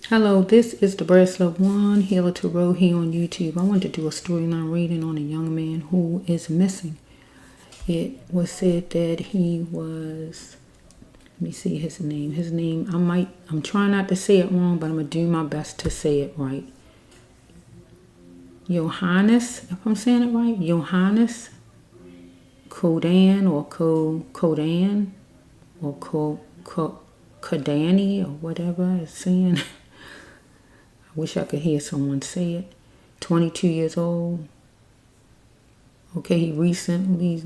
Hello, this is Debraas Love1, Healer to Row here on YouTube. I want to do a storyline reading on a young man who is missing. It was said that he was, let me see his name. His name, I'm trying not to say it wrong, but I'm going to do my best to say it right. Yohanes, if I'm saying it right, Yohanes Kidane or Kidane or Kidane or whatever it's saying. I wish I could hear someone say it. 22 years old. Okay, he recently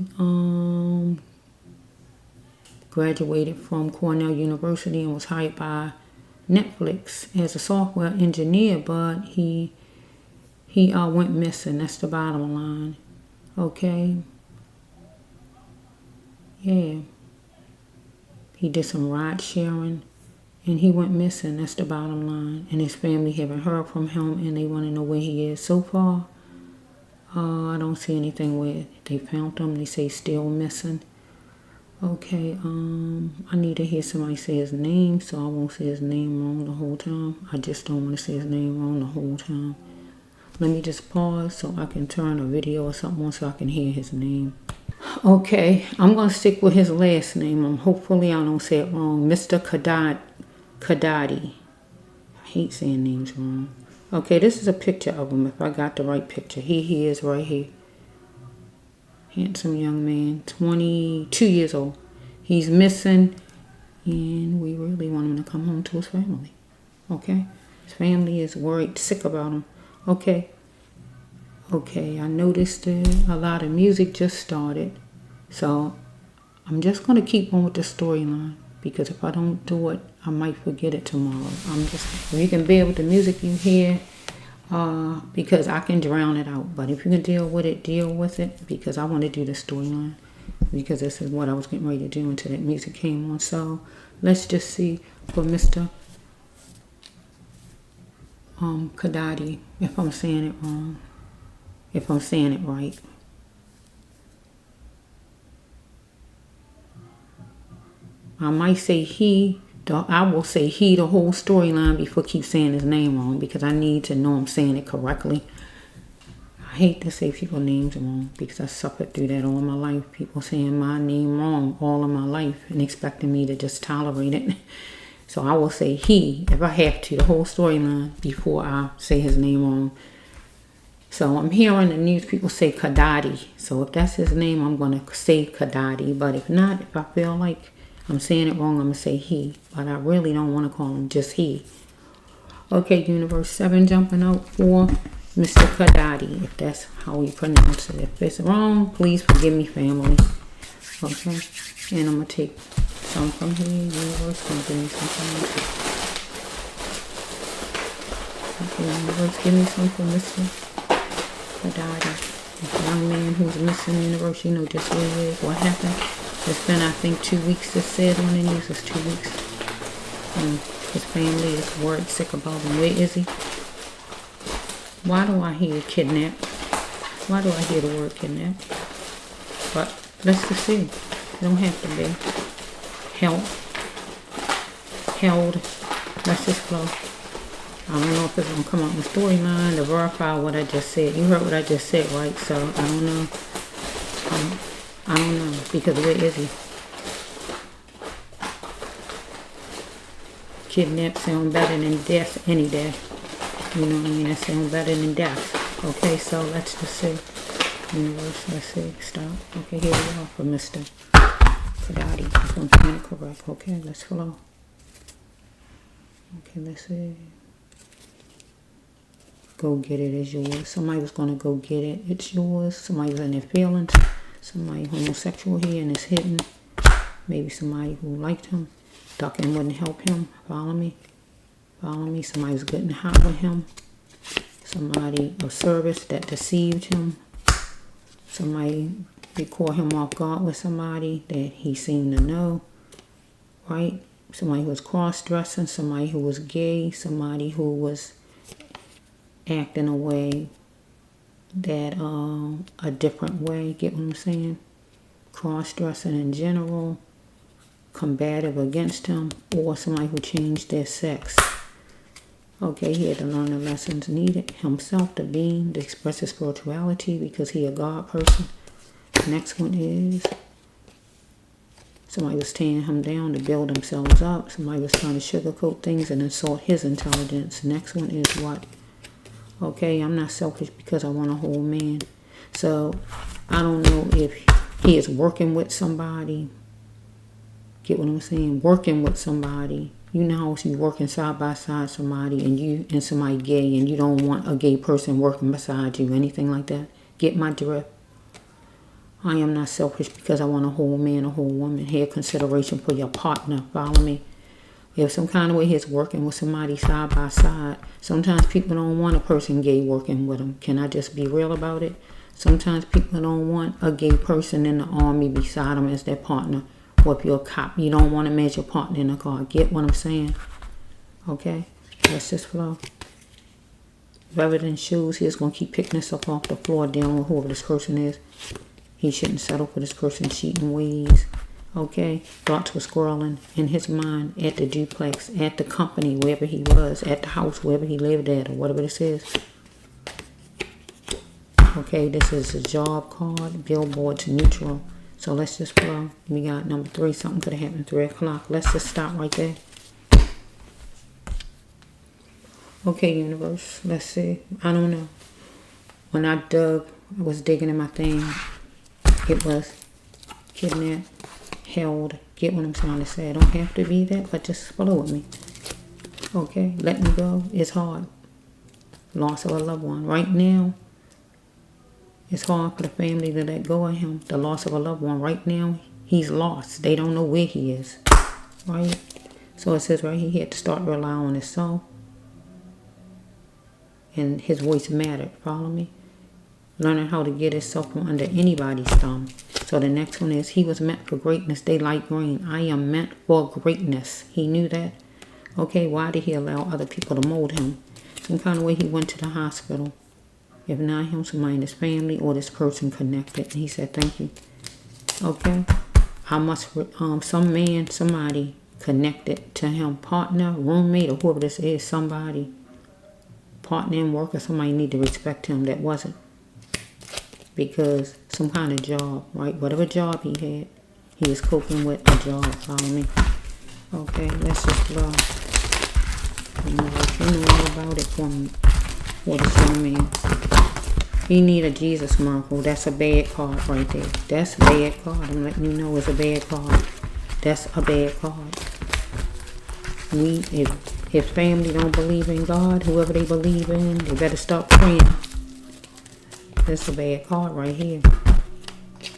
graduated from Cornell University and was hired by Netflix as a software engineer, but he went missing. That's the bottom line. Okay. Yeah. He did some ride sharing. And he went missing. That's the bottom line. And his family haven't heard from him, and they want to know where he is. So far, I don't see anything where they found him. They say still missing. Okay, I need to hear somebody say his name, so I won't say his name wrong the whole time. I just don't want to say his name wrong the whole time. Let me just pause so I can turn a video or something on so I can hear his name. Okay, I'm going to stick with his last name. Hopefully I don't say it wrong. Mr. Kidane. I hate saying names wrong. Okay, this is a picture of him, if I got the right picture. He is right here. Handsome young man, 22 years old. He's missing, and we really want him to come home to his family. Okay? His family is worried, sick about him. Okay, I noticed that a lot of music just started. So, I'm just going to keep on with the storyline. Because if I don't do it, I might forget it tomorrow. If you can bear with the music you hear, because I can drown it out. But if you can deal with it, deal with it. Because I want to do the storyline. Because this is what I was getting ready to do until that music came on. So, let's just see for Mr. Kidane, if I'm saying it wrong. If I'm saying it right. I might say I will say he the whole storyline before I keep saying his name wrong, because I need to know I'm saying it correctly. I hate to say people's names wrong because I suffered through that all my life. People saying my name wrong all of my life and expecting me to just tolerate it. So I will say he, if I have to, the whole storyline before I say his name wrong. So I'm hearing the news people say Kidane. So if that's his name, I'm going to say Kidane. But if not, if I feel like I'm saying it wrong, I'm going to say he. But I really don't want to call him just he. Okay, Universe 7 jumping out for Mr. Kidane, if that's how we pronounce it. If it's wrong, please forgive me, family. Okay, and I'm going to take some from here. Universe, give me some from this. Okay, Universe, give me some from Mr. Kidane. This young man who's missing, Universe, you know just where he is. What happened? It's been, I think, 2 weeks. It said on the news. It's 2 weeks. And his family is worried, sick about him. Where is he? Why do I hear kidnap? Why do I hear the word kidnap? But let's just see. It don't have to be. Held. Let's just flow. I don't know if it's going to come out in the storyline to verify what I just said. You heard what I just said, right? So, I don't know. I don't know, because where is he? Kidnap sound better than death any day. You know what I mean? That sounds better than death. Okay, so let's just see. Universe, let's see. Stop. Okay, here we are for Mr. Kidane. If I'm saying it correct. Okay, let's flow. Okay, let's see. Go get it, it's yours. Somebody was going to go get it. It's yours. Somebody's in their feelings. Somebody homosexual here and is hidden. Maybe somebody who liked him. Ducking wouldn't help him. Follow me. Follow me. Somebody was getting hot with him. Somebody of service that deceived him. Somebody caught him off guard with somebody that he seemed to know. Right? Somebody who was cross-dressing. Somebody who was gay. Somebody who was acting a way that a different way, get what I'm saying? Cross-dressing in general, combative against him, or somebody who changed their sex. Okay, he had to learn the lessons needed himself to be, to express his spirituality because he a God person. Next one is somebody was tearing him down to build themselves up. Somebody was trying to sugarcoat things and insult his intelligence. Next one is what? Okay, I'm not selfish because I want a whole man. So, I don't know if he is working with somebody. Get what I'm saying? Working with somebody. You know how you working side by side somebody and you and somebody gay and you don't want a gay person working beside you. Anything like that. Get my drift? I am not selfish because I want a whole man, a whole woman. Have consideration for your partner. Follow me? If some kind of way he's working with somebody side by side, sometimes people don't want a person gay working with them. Can I just be real about it? Sometimes people don't want a gay person in the army beside them as their partner. Or if you're a cop, you don't want to match your partner in the car. Get what I'm saying? Okay? Let's just flow. Rather than shoes, he's going to keep picking this up off the floor dealing with whoever this person is. He shouldn't settle for this person's cheating ways. Okay? Thoughts were swirling in his mind at the duplex, at the company, wherever he was, at the house, wherever he lived at, or whatever this is. Okay, this is a job card, billboards, neutral. So let's just flow. We got number 3. Something could have happened 3 o'clock. Let's just stop right there. Okay, universe. Let's see. I don't know. When I was digging in my thing. It was kidnapped, held. Get what I'm trying to say. I don't have to be that, but just follow with me. Okay, letting go is hard. Loss of a loved one. Right now, it's hard for the family to let go of him. The loss of a loved one. Right now, he's lost. They don't know where he is. Right? So it says right here, he had to start relying on himself. And his voice mattered. Follow me? Learning how to get himself from under anybody's thumb. So the next one is, he was meant for greatness. They light green. I am meant for greatness. He knew that. Okay, why did he allow other people to mold him? Some kind of way he went to the hospital. If not him, somebody in his family or this person connected. And he said, thank you. Okay. I must, somebody connected to him. Partner, roommate, or whoever this is. Somebody. Partner in work or somebody need to respect him. That wasn't. Because some kind of job, right? Whatever job he had, he was coping with a job. Follow me? Okay, let's just flow. You know all about it for me. For the young man. He need a Jesus miracle. That's a bad card right there. That's a bad card. I'm letting you know it's a bad card. That's a bad card. If family don't believe in God, whoever they believe in, they better stop praying. This is a bad card right here.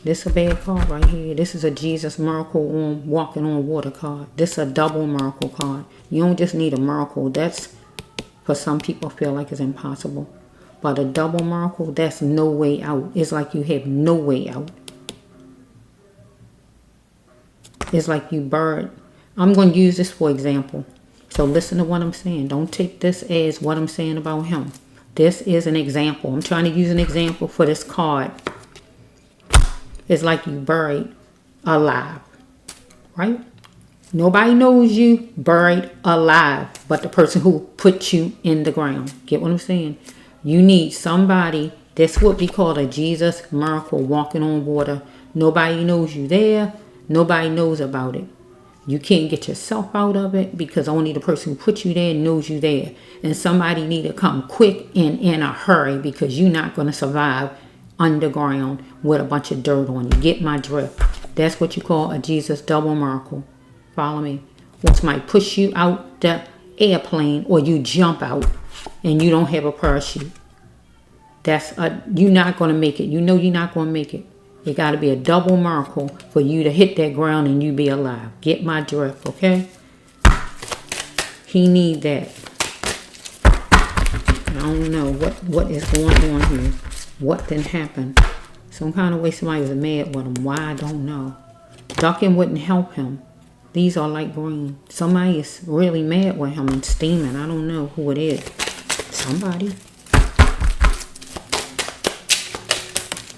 This is a bad card right here. This is a Jesus miracle on walking on water card. This is a double miracle card. You don't just need a miracle. That's, for some people, feel like it's impossible. But a double miracle, that's no way out. It's like you have no way out. It's like you buried. I'm going to use this for example. So listen to what I'm saying. Don't take this as what I'm saying about him. This is an example. I'm trying to use an example for this card. It's like you buried alive. Right? Nobody knows you buried alive but the person who put you in the ground. Get what I'm saying? You need somebody. That's what we call a Jesus miracle, walking on water. Nobody knows you there. Nobody knows about it. You can't get yourself out of it because only the person who put you there knows you there. And somebody need to come quick and in a hurry because you're not going to survive underground with a bunch of dirt on you. Get my drift? That's what you call a Jesus double miracle. Follow me? When somebody push you out the airplane or you jump out and you don't have a parachute. You're not going to make it. You know you're not going to make it. It got to be a double miracle for you to hit that ground and you be alive. Get my drift, okay? He need that. I don't know what is going on here. What didn't happen? Some kind of way somebody was mad with him. Why, I don't know. Ducking wouldn't help him. These are light green. Somebody is really mad with him and steaming. I don't know who it is. Somebody.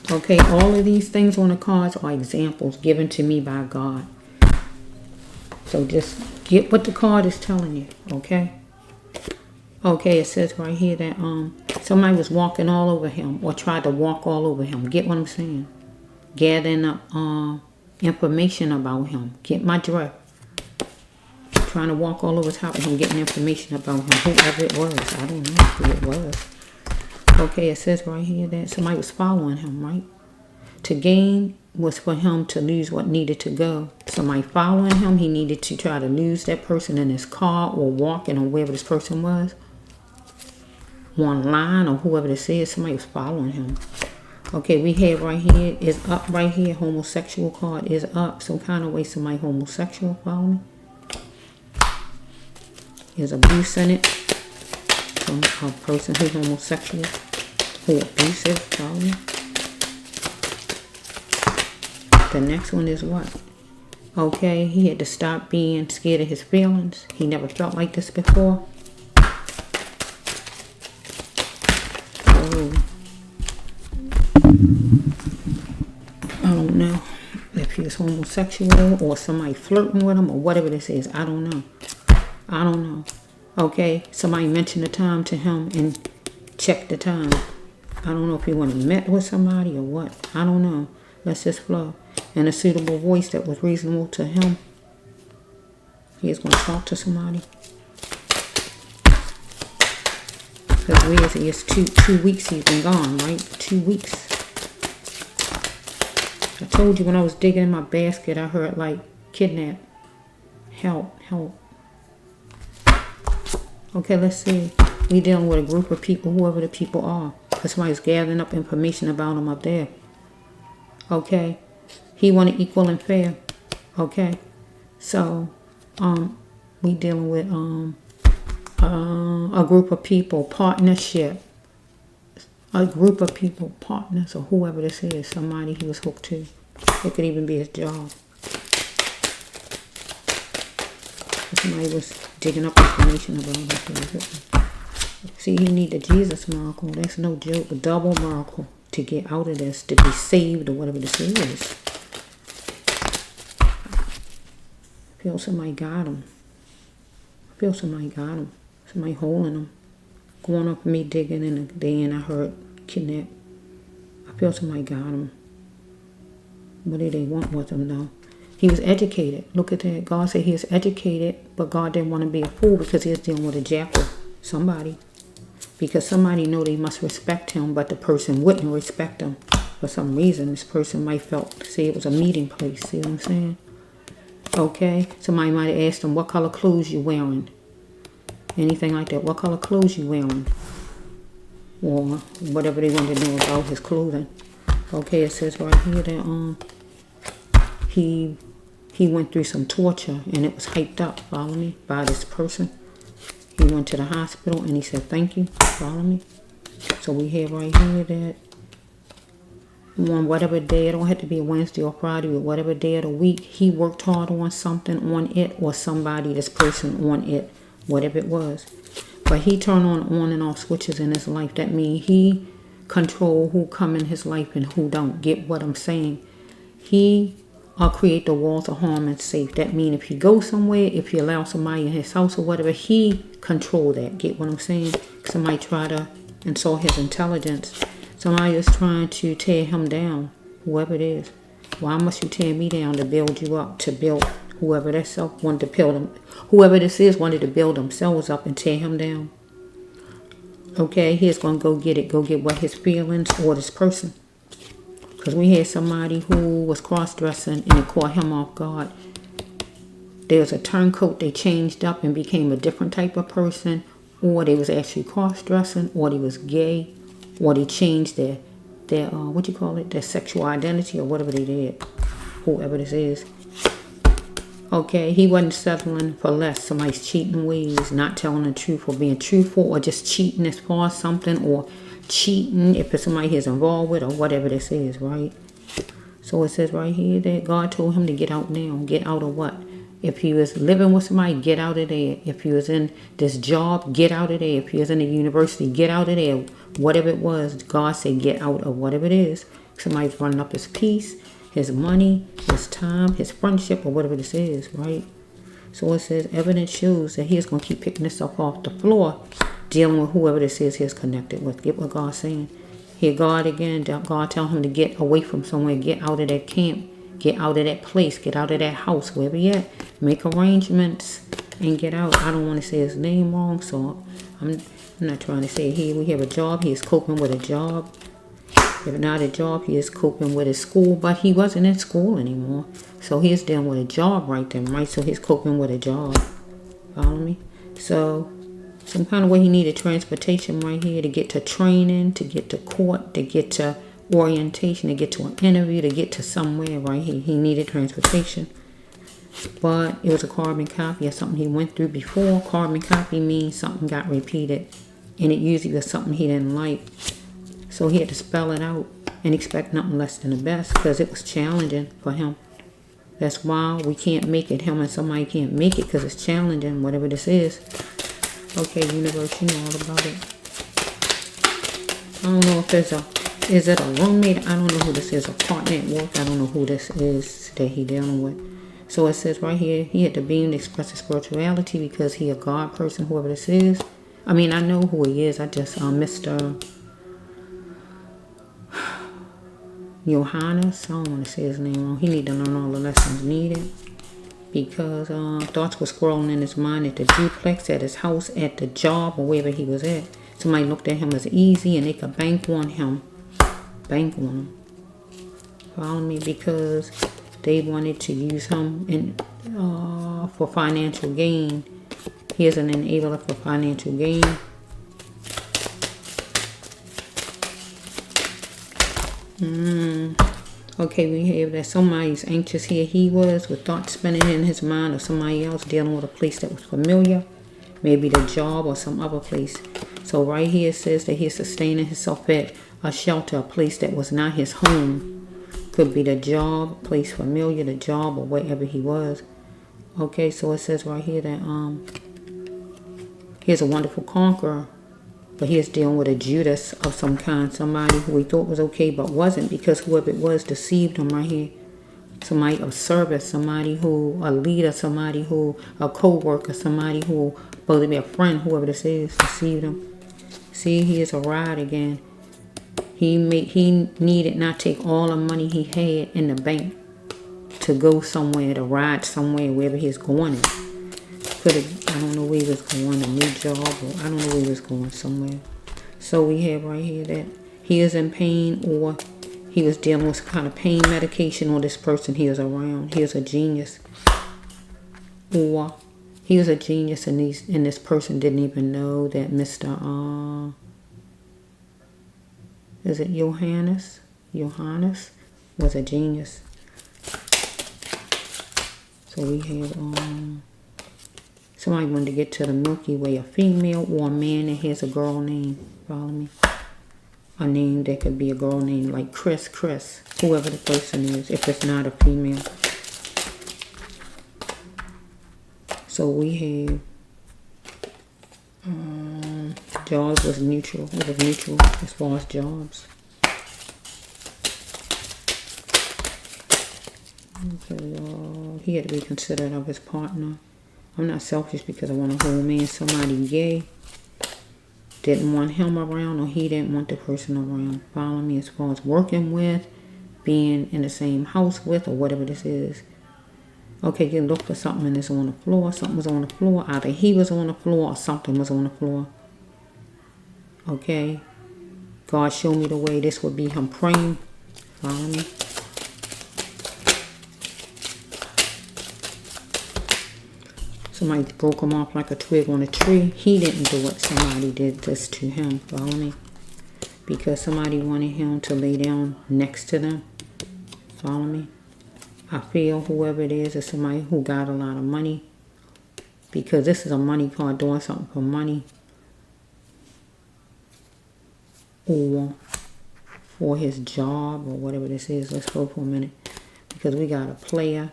Okay, all of these things on the cards are examples given to me by God. So just get what the card is telling you, okay? Okay, it says right here that somebody was walking all over him or tried to walk all over him. Get what I'm saying? Gathering up information about him. Get my drift. Trying to walk all over top of him, getting information about him. Whoever it was. I don't know who it was. Okay, it says right here that somebody was following him, right? To gain was for him to lose what needed to go. Somebody following him, he needed to try to lose that person in his car or walking or wherever this person was. Online or whoever this is, somebody was following him. Okay, we have right here, is up right here, homosexual card is up. Some kind of way somebody homosexual following. There's abuse in it. From a person who's homosexual, who abusive, following. The next one is what? Okay, he had to stop being scared of his feelings. He never felt like this before. Oh. I don't know if he was homosexual or somebody flirting with him or whatever this is. I don't know. I don't know. Okay, somebody mentioned the time to him and checked the time. I don't know if he went and met with somebody or what. I don't know. Let's just flow. And a suitable voice that was reasonable to him. He is going to talk to somebody. Because where is he? It's two weeks he's been gone, right? 2 weeks. I told you when I was digging in my basket, I heard like kidnap. Help, help. Okay, let's see. We dealing with a group of people, whoever the people are. Because somebody's gathering up information about them up there. Okay. He wanted equal and fair. Okay. So, we dealing with a group of people, partnership. A group of people, partners, or whoever this is. Somebody he was hooked to. It could even be his job. Somebody was digging up information about him. See, he need the Jesus miracle. That's no joke. A double miracle to get out of this, to be saved or whatever this is. I feel somebody got him. I feel somebody got him. Somebody holding him. Going up me digging in the day and I heard kidnap. I feel somebody got him. What did they want with him though? He was educated. Look at that. God said he is educated, but God didn't want to be a fool because he was dealing with a jackal. Somebody. Because somebody knew they must respect him, but the person wouldn't respect him. For some reason, this person might say it was a meeting place. See what I'm saying? Okay. Somebody might have asked him, what color clothes you wearing? Anything like that. What color clothes you wearing? Or whatever they wanted to know about his clothing. Okay, it says right here that he went through some torture and it was hyped up, follow me, by this person. He went to the hospital and he said thank you, follow me. So we have right here that on whatever day, it don't have to be a Wednesday or Friday, or whatever day of the week, he worked hard on something on it or somebody, this person on it, whatever it was. But he turned on and off switches in his life. That means he control who come in his life and who don't. Get what I'm saying? He create the walls of harm and safe. That means if he goes somewhere, if he allows somebody in his house or whatever, he control that. Get what I'm saying? Somebody try to insult his intelligence. Somebody is trying to tear him down, whoever it is. Why must you tear me down to build you up, to build whoever that self wanted to build him? Whoever this is wanted to build themselves up and tear him down. Okay, he's going to go get it. Go get what his feelings or this person. Because we had somebody who was cross-dressing and it caught him off guard. There was a turncoat. They changed up and became a different type of person. Or they was actually cross-dressing. Or they was gay. Or they changed their what you call it? Their sexual identity or whatever they did. Whoever this is. Okay, he wasn't settling for less. Somebody's cheating ways, not telling the truth or being truthful or just cheating as far as something or cheating if it's somebody he's involved with or whatever this is, right? So it says right here that God told him to get out now. Get out of what? If he was living with somebody, get out of there. If he was in this job, get out of there. If he was in the university, get out of there. Whatever it was, God said get out of whatever it is. Somebody's running up his peace, his money, his time, his friendship, or whatever this is, right? So it says evidence shows that he is going to keep picking this up off the floor dealing with whoever this is he's connected with. Get what God's saying. Hear God again. God tell him to get away from somewhere. Get out of that camp. Get out of that place. Get out of that house. Wherever you at. Make arrangements and get out. I don't want to say his name wrong, so I'm not trying to say here. We have a job. He is coping with a job. If not a job, he is coping with his school, but he wasn't in school anymore. So he's dealing with a job right then, right? So he's coping with a job. Follow me? So some kind of way he needed transportation right here to get to training, to get to court, to get to orientation, to get to an interview, to get to somewhere right here. He needed transportation. But it was a carbon copy of something he went through before. Carbon copy means something got repeated. And it usually was something he didn't like. So he had to spell it out and expect nothing less than the best because it was challenging for him. That's why we can't make it. Him and somebody can't make it because it's challenging, whatever this is. Okay, universe, you know all about it. I don't know if there's is it a roommate? I don't know who this is. A partner at work? I don't know who this is that he dealing with. So it says right here, he had to beam to express his spirituality because he a God person, whoever this is. I mean, I know who he is. I just, Mr. Yohanes, I don't want to say his name wrong. He need to learn all the lessons needed because thoughts were scrolling in his mind at the duplex, at his house, at the job, or wherever he was at. Somebody looked at him as easy and they could bank on him. Bank on him. Follow me? Because they wanted to use him for financial gain. He is an enabler for financial gain. Okay, we have that somebody's anxious here. He was with thoughts spinning in his mind of somebody else dealing with a place that was familiar. Maybe the job or some other place. So right here it says that he's sustaining himself at a shelter, a place that was not his home. Could be the job, place familiar, the job, or wherever he was. Okay, so it says right here that he's a wonderful conqueror. But he is dealing with a Judas of some kind. Somebody who he thought was okay but wasn't because whoever it was deceived him right here. Somebody of service. Somebody who, a leader. Somebody who, a co-worker. Somebody who, supposed to be a friend. Whoever this is, deceived him. See, he is a ride again. He needed not take all the money he had in the bank to go somewhere, to ride somewhere, wherever he's going. I don't know where he was going, a new job, or I don't know where he was going, somewhere. So we have right here that he is in pain, or he was dealing with some kind of pain medication, or this person he was around. He was a genius. Or he was a genius, and this person didn't even know that Mr. Is it Yohanes? Yohanes was a genius. So we have somebody wanted to get to the Milky Way, a female or a man that has a girl name. Follow me? A name that could be a girl name like Chris, whoever the person is, if it's not a female. So we have jobs was neutral. It was neutral as far as jobs. Okay, he had to be considerate of his partner. I'm not selfish because I want a whole man. Somebody gay didn't want him around, or he didn't want the person around. Follow me? As far as working with, being in the same house with, or whatever this is. Okay, you look for something and it's on the floor. Something was on the floor. Either he was on the floor or something was on the floor. Okay. God showed me the way. This would be him praying. Follow me? Somebody broke him off like a twig on a tree. He didn't do it. Somebody did this to him. Follow me? Because somebody wanted him to lay down next to them. Follow me? I feel whoever it is somebody who got a lot of money. Because this is a money card, doing something for money. Or for his job or whatever this is. Let's go for a minute. Because we got a player.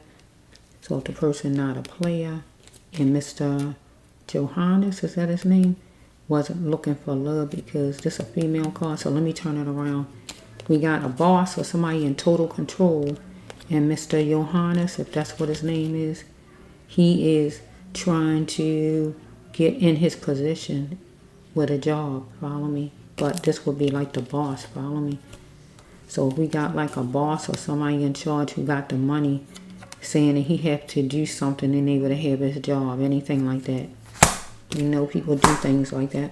So if the person not a player, and Mr. Yohanes, is that his name? Wasn't looking for love because this is a female card. So let me turn it around. We got a boss or somebody in total control. And Mr. Yohanes, if that's what his name is, he is trying to get in his position. with a job, follow me? But this would be like the boss, follow me? So if we got like a boss or somebody in charge who got the money, saying that he had to do something and they would have his job, anything like that. You know, people do things like that.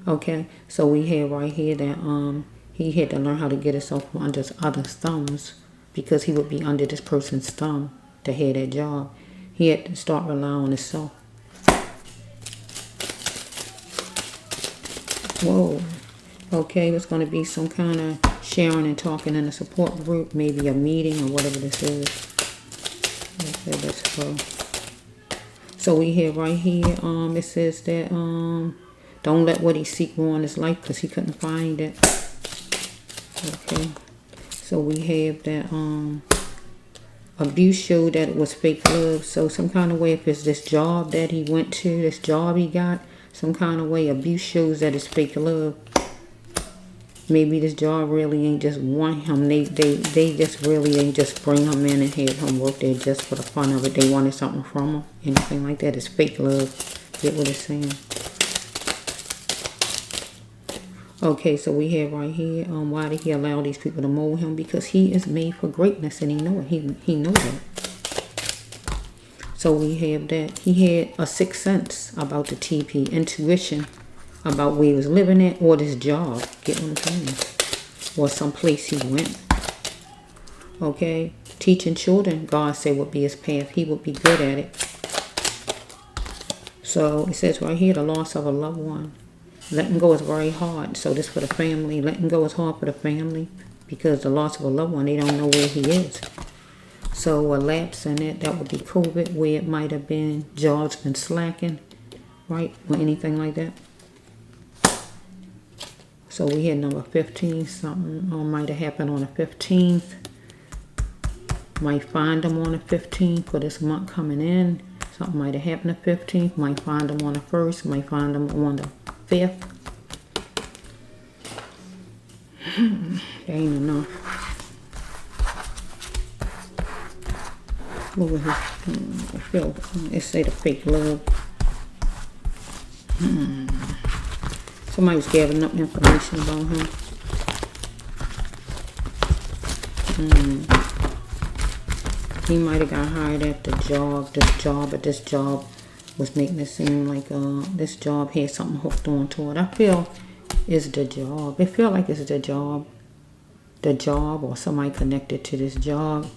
Okay, so we have right here that he had to learn how to get himself from under other thumbs, because he would be under this person's thumb to have that job. He had to start relying on himself. Whoa. Okay, it's going to be some kind of sharing and talking in a support group, maybe a meeting or whatever this is. Okay, let's go. So we have right here, it says that don't let what he seek ruin his life, because he couldn't find it. Okay, so we have that abuse showed that it was fake love. So some kind of way, if it's this job that he went to, this job he got, some kind of way abuse shows that it's fake love. Maybe this job really ain't just want him. They just really ain't just bring him in and have him work there just for the fun of it. They wanted something from him. Anything like that is fake love. Get what it's saying. Okay, so we have right here, why did he allow these people to mold him? Because he is made for greatness, and he know it. He knows that. So we have that. He had a sixth sense about the TP, intuition about where he was living at, or this job. Get what I'm saying? Or some place he went. Okay, teaching children, God said would be his path. He would be good at it. So it says right here, the loss of a loved one. Letting go is very hard. So this for the family. Letting go is hard for the family, because the loss of a loved one, they don't know where he is. So a lapse in it, that would be COVID, where it might have been jobs been slacking, right? Or anything like that. So we had number 15, something might have happened on the 15th. Might find them on the 15th for this month coming in. Something might have happened the 15th. Might find them on the 1st. Might find them on the 5th. That ain't enough. What was his? I feel it say the fake love. Somebody was gathering up information about him. He might have got hired at the job. This job was making it seem like this job had something hooked onto it. I feel it's the job. It feel like it's the job. The job, or somebody connected to this job.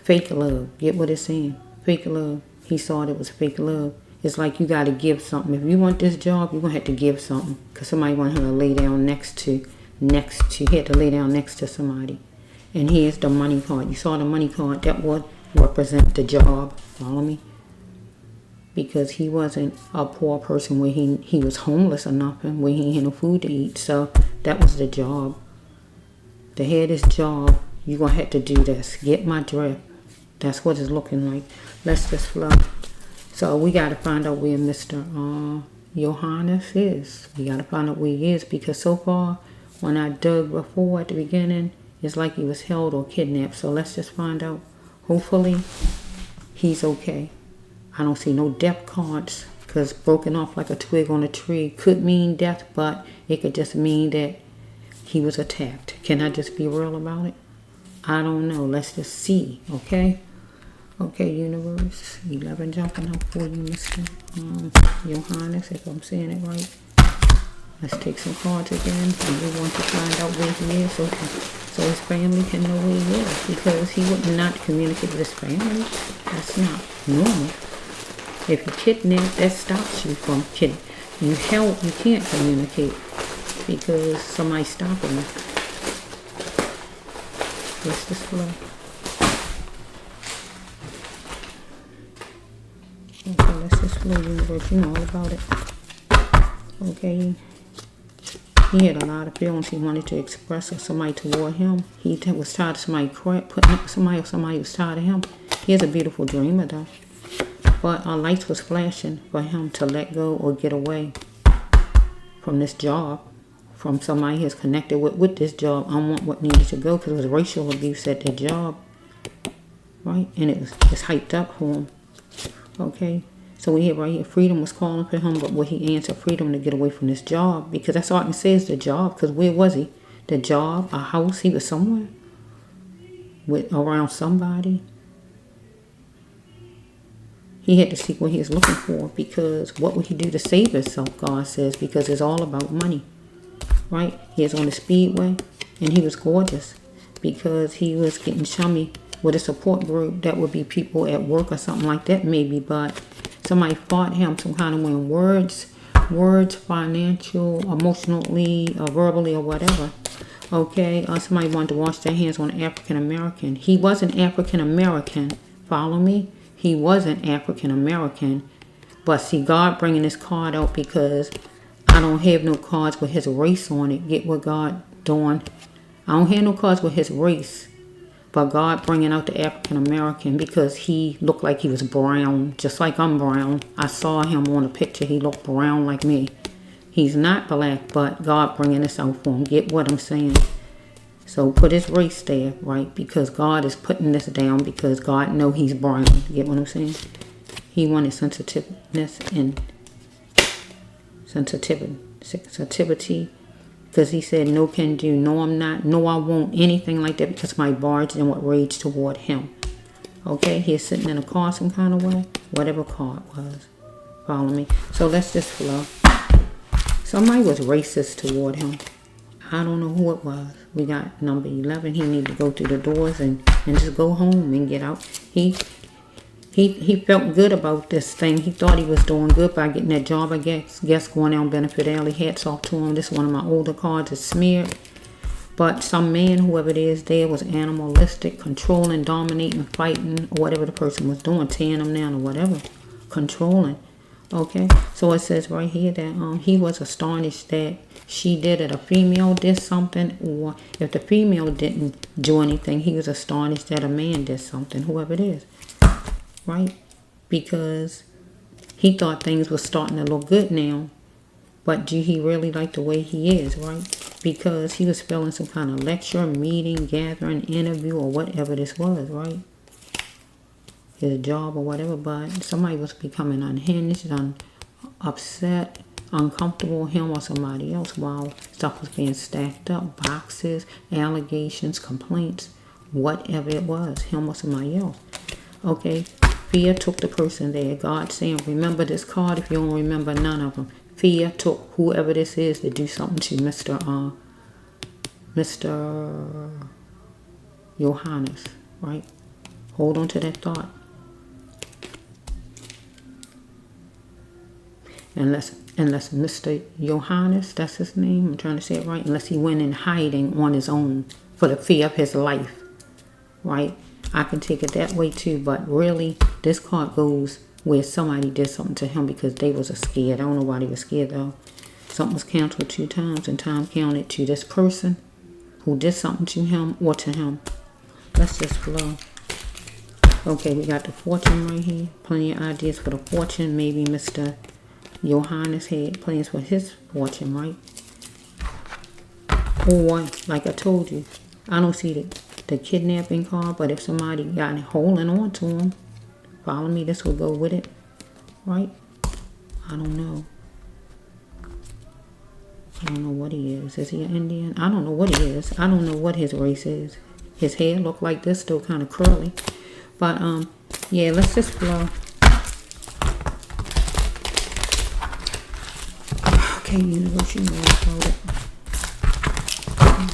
Fake love. Get what it's saying? Fake love. He saw it was fake love. It's like you got to give something. If you want this job, you're going to have to give something. Because somebody wanted him to lay down next to. He had to lay down next to somebody. And here's the money card. You saw the money card. That would represent the job. Follow me? Because he wasn't a poor person where he was homeless or nothing. Where he had no food to eat. So that was the job. To have this job, you're going to have to do this. Get my drift. That's what it's looking like. Let's just flow. So we got to find out where Mr. Yohanes is. We got to find out where he is, because so far, when I dug before at the beginning, it's like he was held or kidnapped. So let's just find out. Hopefully, he's okay. I don't see no death cards, because broken off like a twig on a tree could mean death, but it could just mean that he was attacked. Can I just be real about it? I don't know. Let's just see, okay? Okay, universe. 11 jumping up for you, Mr. Yohanes, if I'm saying it right. Let's take some cards again. And we want to find out where he is. Okay. So his family can know where he is, because he would not communicate with his family. That's not normal. If you kidnap, that stops you from you can't communicate because somebody's stopping you. Let's just flow. Okay, let's just flow, universe. You know all about it. Okay. He had a lot of feelings he wanted to express, or somebody toward him. He was tired of somebody putting up with somebody, or somebody was tired of him. He has a beautiful dreamer, though. But our lights was flashing for him to let go or get away from this job, from somebody he's connected with this job. I want what needed to go, because it was racial abuse at the job, right? And it's hyped up for him. Okay, So we hear right here, freedom was calling for him, but would he answer freedom to get away from this job? Because that's all I can say is the job. Because where was he? The job, a house, he was somewhere with around somebody. He had to seek what he was looking for, because what would he do to save himself, God says, because it's all about money, right? He was on the speedway, and he was gorgeous because he was getting chummy with a support group. That would be people at work or something like that maybe, but somebody fought him some kind of way in words, financial, emotionally, or verbally, or whatever. Okay, somebody wanted to wash their hands on African American. He wasn't African American. Follow me? He wasn't African American. But see, God bringing this card out because I don't have no cards with his race on it. Get what God doing? I don't have no cards with his race. But God bringing out the African American because he looked like he was brown, just like I'm brown. I saw him on a picture. He looked brown like me. He's not black, but God bringing this out for him. Get what I'm saying? So put his race there, right? Because God is putting this down because God know he's brown. Get what I'm saying? He wanted sensitiveness and sensitivity. Because he said, no can do, no I'm not, no I won't, anything like that, because my barge and what rage toward him. Okay, he's sitting in a car some kind of way, whatever car it was. Follow me? So let's just flow. Somebody was racist toward him. I don't know who it was. We got number 11. He needed to go through the doors and just go home and get out. He felt good about this thing. He thought he was doing good by getting that job, I guess going down Benefit Alley. Hats off to him. This is one of my older cards. It's smeared. But some man, whoever it is there, was animalistic, controlling, dominating, fighting, or whatever the person was doing, tearing them down or whatever. Controlling. Okay, so it says right here that he was astonished that she did it. A female did something, or if the female didn't do anything, he was astonished that a man did something, whoever it is, right? Because he thought things were starting to look good now, but do he really like the way he is, right? Because he was feeling some kind of lecture, meeting, gathering, interview, or whatever this was, right? His job or whatever, but somebody was becoming unhinged, upset, uncomfortable, him or somebody else, while stuff was being stacked up, boxes, allegations, complaints, whatever it was, him or somebody else. Okay, fear took the person there. God saying, remember this card if you don't remember none of them. Fear took whoever this is to do something to Mr. Yohanes, right? Hold on to that thought. Unless Mr. Yohanes, that's his name, I'm trying to say it right, unless he went in hiding on his own for the fear of his life, right? I can take it that way too, but really, this card goes where somebody did something to him because they was scared. I don't know why they were scared though. Something was canceled 2 times, and time counted to this person who did something to him or to him. Let's just flow. Okay, we got the fortune right here. Plenty of ideas for the fortune. Maybe Mr. Yohanes had plans for his fortune, right? Or, like I told you, I don't see the kidnapping card, but if somebody got holding on to him, follow me, this will go with it, right? I don't know. I don't know what he is. Is he an Indian? I don't know what he is. I don't know what his race is. His hair look like this, still kind of curly. But, yeah, let's just flow. Okay, universe, you know all about it.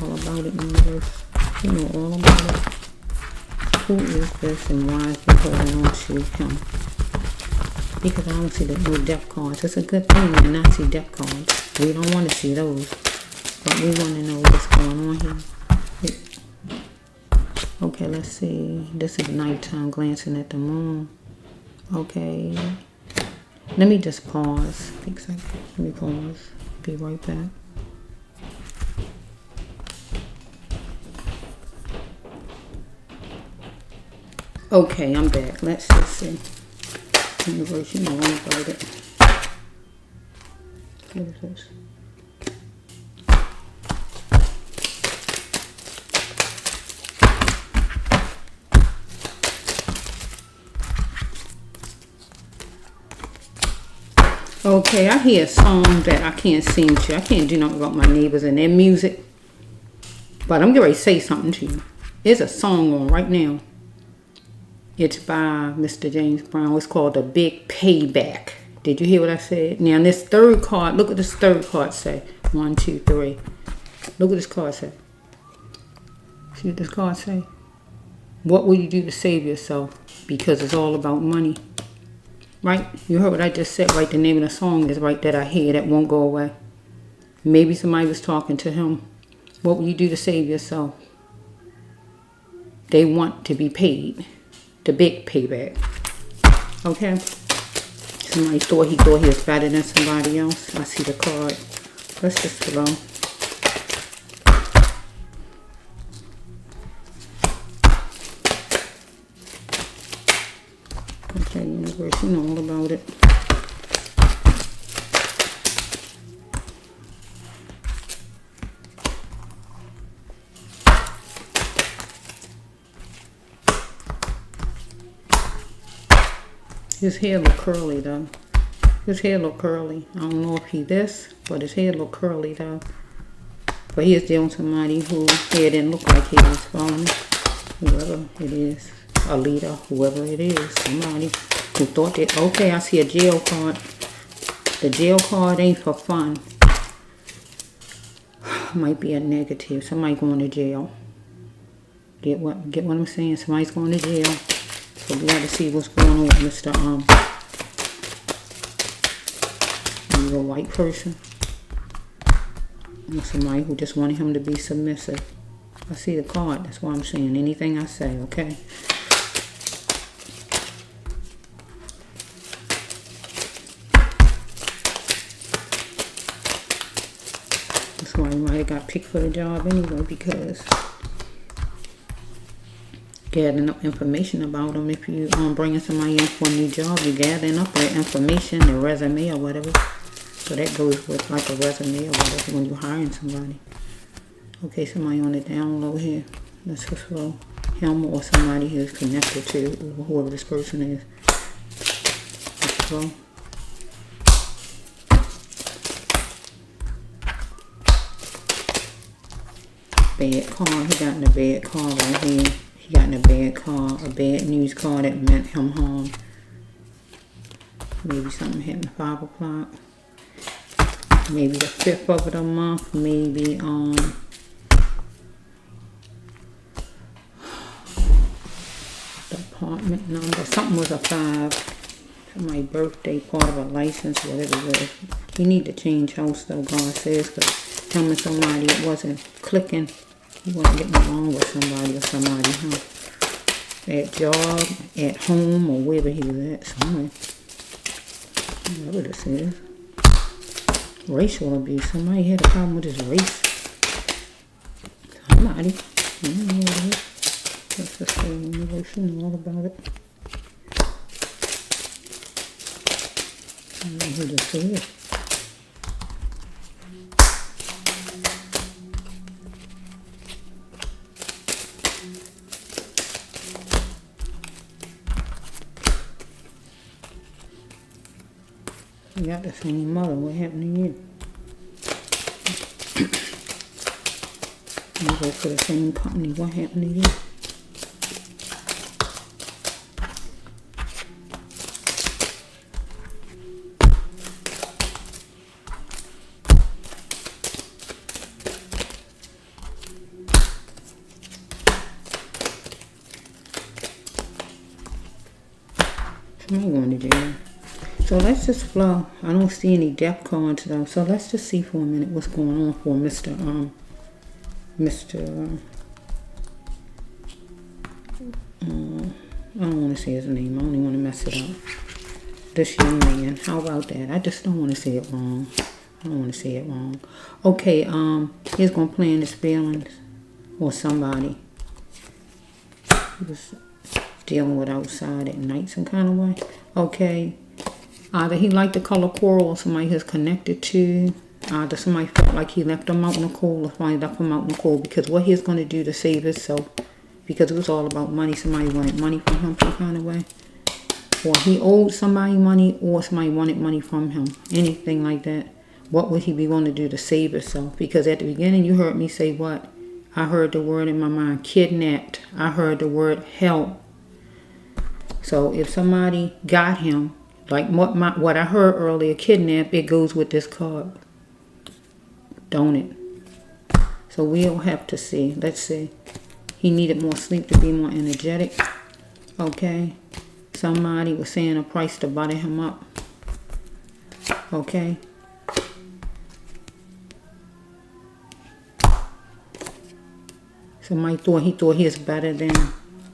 All about it, universe. You know all about it. Who is this and why is he holding on to him? Because I don't see the no death cards. It's a good thing to not see death cards. We don't want to see those. But we want to know what's going on here. Okay, let's see. This is nighttime glancing at the moon. Okay. Let me just pause. Let me pause. Be right back. Okay, I'm back. Let's just see. Universe, you know all about it. What is this? Okay, I hear a song that I can't sing to. I can't do nothing about my neighbors and their music. But I'm getting ready to say something to you. There's a song on right now. It's by Mr. James Brown. It's called The Big Payback. Did you hear what I said? Now, this third card, look what this third card say. 1, 2, 3. Look what this card say. See what this card say? What will you do to save yourself? Because it's all about money. Right? You heard what I just said, right? The name of the song is right that I hear that won't go away. Maybe somebody was talking to him. What will you do to save yourself? They want to be paid. The big payback. Okay? Somebody thought he was better than somebody else. I see the card. Let's just flow. Okay, universe, you know all about it. His hair look curly though. His hair look curly. I don't know if he this, but his hair look curly though. But he is dealing with somebody who hair didn't look like his from whoever it is. A leader, whoever it is. Somebody who thought that, okay, I see a jail card. The jail card ain't for fun. Might be a negative. Somebody going to jail. Get what I'm saying? Somebody's going to jail. So we got to see what's going on with Mr. You're a white person. Or somebody who just wanted him to be submissive. I see the card. That's why I'm saying anything I say, okay? That's why you might have got picked for the job anyway, because gathering up information about them. If you bringing somebody in for a new job, you're gathering up their information, their resume or whatever. So that goes with like a resume or whatever when you're hiring somebody. Okay, somebody on the down low here. Let's just flow him or somebody who's connected to whoever this person is. Let's flow. Bad car. He got in a bad car right here. He got in a bad car, a bad news car that meant him harm. Maybe something happened at 5 o'clock. Maybe the 5th of the month. Maybe the apartment number. Something was a 5. Somebody's birthday, part of a license, whatever it was. You need to change house though, God says, because telling somebody it wasn't clicking. You wasn't getting along with somebody or somebody, huh? At job, at home, or wherever he was at, somewhere. Whatever this is. Racial abuse. Somebody had a problem with his race. Somebody. I don't know what it is. That's just the emotion, all about it. I don't know who this is. You got the same mother. What happened to you? You work for the same company. What happened to you? Somebody going to jail. So let's just flow. I don't see any death cards though. So let's just see for a minute what's going on for Mr. I don't want to say his name. I only want to mess it up. This young man. How about that? I just don't want to say it wrong. I don't want to say it wrong. Okay, he's going to play in his feelings. Or somebody. He was dealing with outside at night some kind of way. Okay. Either he liked the color coral or somebody he's connected to. Either somebody felt like he left him out in the cold or somebody left him out in the cold. Because what he's going to do to save himself. Because it was all about money. Somebody wanted money from him some kind of way. or he owed somebody money, or somebody wanted money from him, anything like that. What would he be going to do to save himself? Because at the beginning you heard me say what? I heard the word in my mind, kidnapped. I heard the word help. So if somebody got him, like what I heard earlier, kidnap, it goes with this card. Don't it? So we'll have to see. Let's see. He needed more sleep to be more energetic. Okay. Somebody was saying a price to butter him up. Okay. Somebody thought he was better than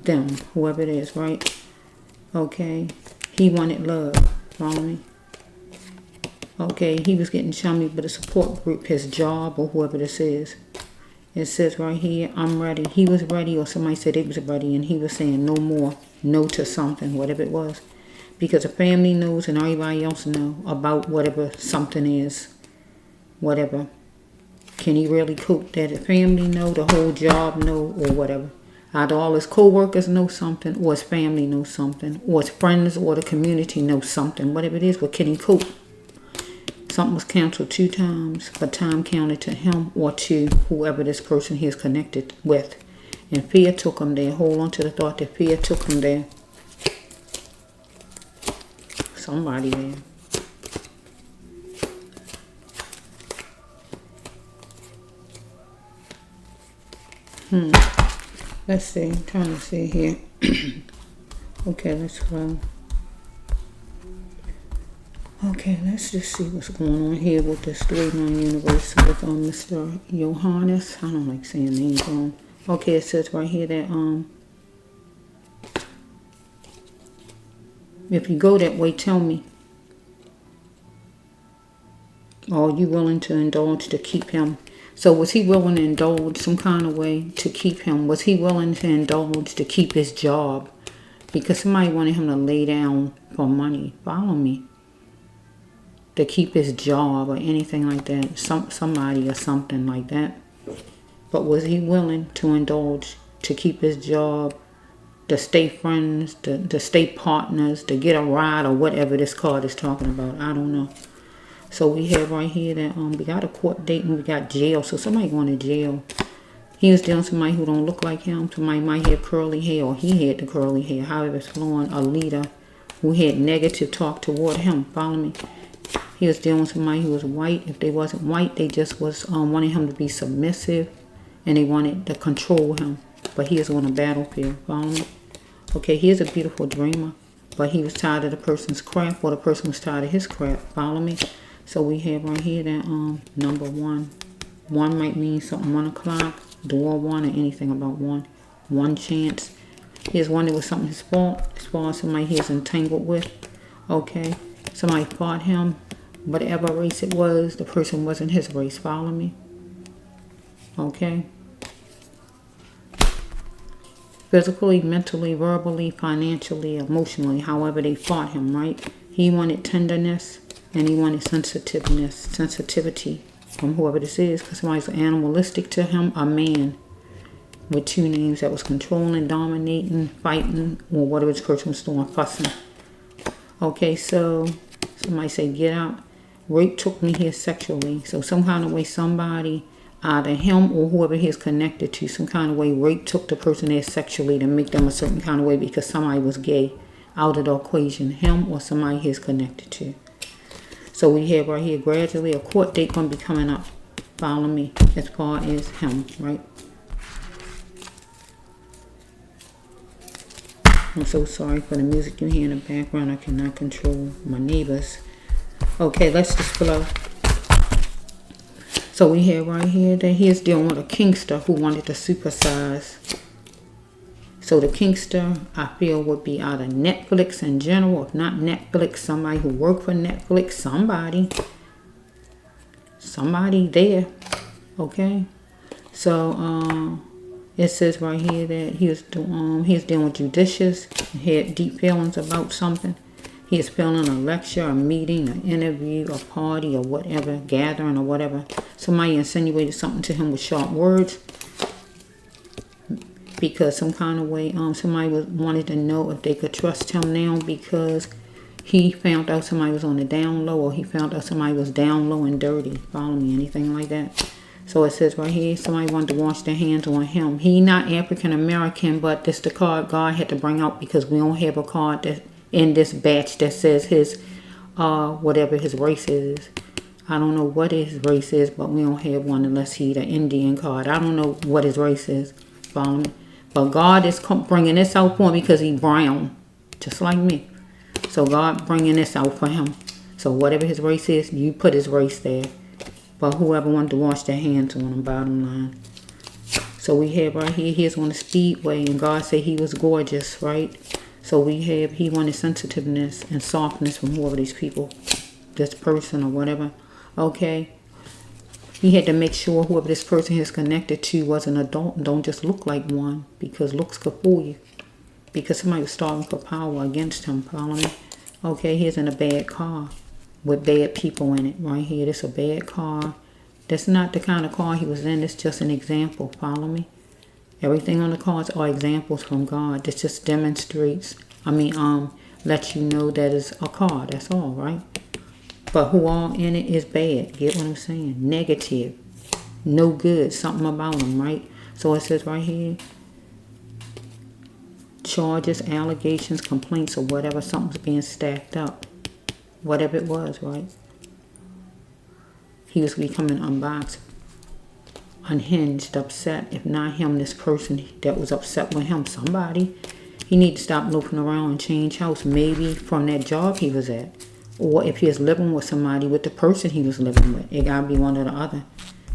them, whoever it is, right? Okay. He wanted love. Follow me? Okay. He was getting chummy, but a support group, his job, or whoever this is. It says right here, I'm ready. He was ready, or somebody said they was ready, and he was saying no more. No to something, whatever it was. Because the family knows and everybody else know about whatever something is. Whatever. Can he really cope that the family know, the whole job know, or whatever? Either all his co-workers know something, or his family knows something, or his friends or the community knows something. Whatever it is, but can he cope? Something was canceled 2 times, but time counted to him or to whoever this person he is connected with. And fear took him there. Hold on to the thought that fear took him there. Somebody there. Let's see. I'm trying to see here. Okay, let's go. Okay, let's just see what's going on here with this 3-9 universe with Mr. Yohanes. I don't like saying names wrong. Okay, it says right here that if you go that way, tell me. Are you willing to indulge to keep him? So was he willing to indulge some kind of way to keep him? Was he willing to indulge to keep his job? Because somebody wanted him to lay down for money. Follow me. To keep his job or anything like that. Somebody or something like that. But was he willing to indulge to keep his job, to stay friends, to stay partners, to get a ride, or whatever this card is talking about? I don't know. So we have right here that we got a court date and we got jail. So somebody going to jail. He was dealing with somebody who don't look like him. Somebody might have curly hair, or he had the curly hair. However it's flowing. A leader who had negative talk toward him. Follow me? He was dealing with somebody who was white. If they wasn't white, they just was wanting him to be submissive. And they wanted to control him. But he is on a battlefield. Follow me? Okay, here's a beautiful dreamer. But he was tired of the person's crap, or the person was tired of his crap. Follow me? So we have right here that number 1. 1 might mean something 1 o'clock. Door 1 or anything about 1. 1 chance. Here's one that was something his fault. As far as somebody he's entangled with. Okay. Somebody fought him. Whatever race it was, the person wasn't his race. Follow me? Okay. Physically, mentally, verbally, financially, emotionally, however they fought him, right? He wanted tenderness and he wanted sensitivity from whoever this is, because somebody's animalistic to him, a man with 2 names that was controlling, dominating, fighting, or whatever this person was doing, fussing. Okay, so somebody say get out. Rape took me here sexually. So some kind of way somebody, either him or whoever he is connected to, some kind of way rape took the person there sexually to make them a certain kind of way because somebody was gay out of the equation. Him or somebody he is connected to. So we have right here gradually a court date going to be coming up. Follow me as far as him, right? I'm so sorry for the music you hear in the background. I cannot control my neighbors. Okay, let's just flow. So we have right here that he is dealing with a kinkster who wanted to supersize. So the kinkster, I feel, would be either Netflix in general. If not Netflix, somebody who worked for Netflix. Somebody there. Okay. So it says right here that he was dealing with judicious. He had deep feelings about something. He is feeling a lecture, a meeting, an interview, a party, or whatever, gathering or whatever. Somebody insinuated something to him with sharp words. because some kind of way somebody wanted to know if they could trust him now, because he found out somebody was on the down low, or he found out somebody was down low and dirty. Follow me? Anything like that. So it says right here, somebody wanted to wash their hands on him. He not African American, but this the card God had to bring out, because we don't have a card that in this batch that says his whatever his race is. I don't know what his race is, but we don't have one unless he the Indian card. I don't know what his race is. Follow me? But God is bringing this out for him because he brown, just like me. So God bringing this out for him. So whatever his race is, you put his race there. But whoever wanted to wash their hands on him, bottom line. So we have right here, he's on the speedway, and God said he was gorgeous, right? So we have, he wanted sensitiveness and softness from whoever these people, this person or whatever. Okay. He had to make sure whoever this person is connected to was an adult and don't just look like one, because looks could fool you. Because somebody was starving for power against him, follow me? Okay, he's in a bad car with bad people in it right here. This is a bad car. That's not the kind of car he was in. It's just an example, follow me? Everything on the cards are examples from God. This just demonstrates, lets you know that it's a car, that's all, right? But who all in it is bad. Get what I'm saying? Negative. No good. Something about them, right? So it says right here, charges, allegations, complaints, or whatever. Something's being stacked up. Whatever it was, right? He was becoming unboxed, unhinged, upset. If not him, this person that was upset with him, somebody. He need to stop loafing around and change house. Maybe from that job he was at. Or if he is living with somebody, with the person he was living with. It got to be one or the other.